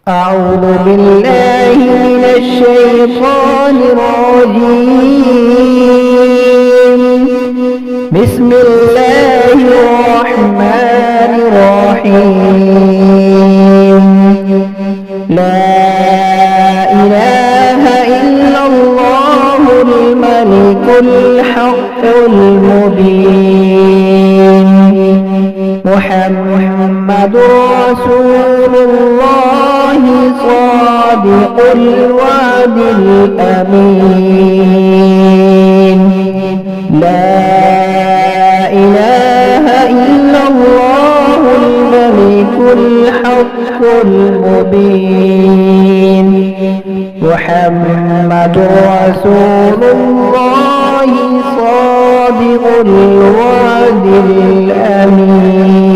أعوذ بالله من الشيطان الرجيم. بسم الله الرحمن الرحيم. لا إله إلا الله الملك الحق المبين. محمد رسول الله صادق الوعد الأمين. لا إله إلا الله الملك الحق المبين. محمد رسول الله صادق الوعد الأمين.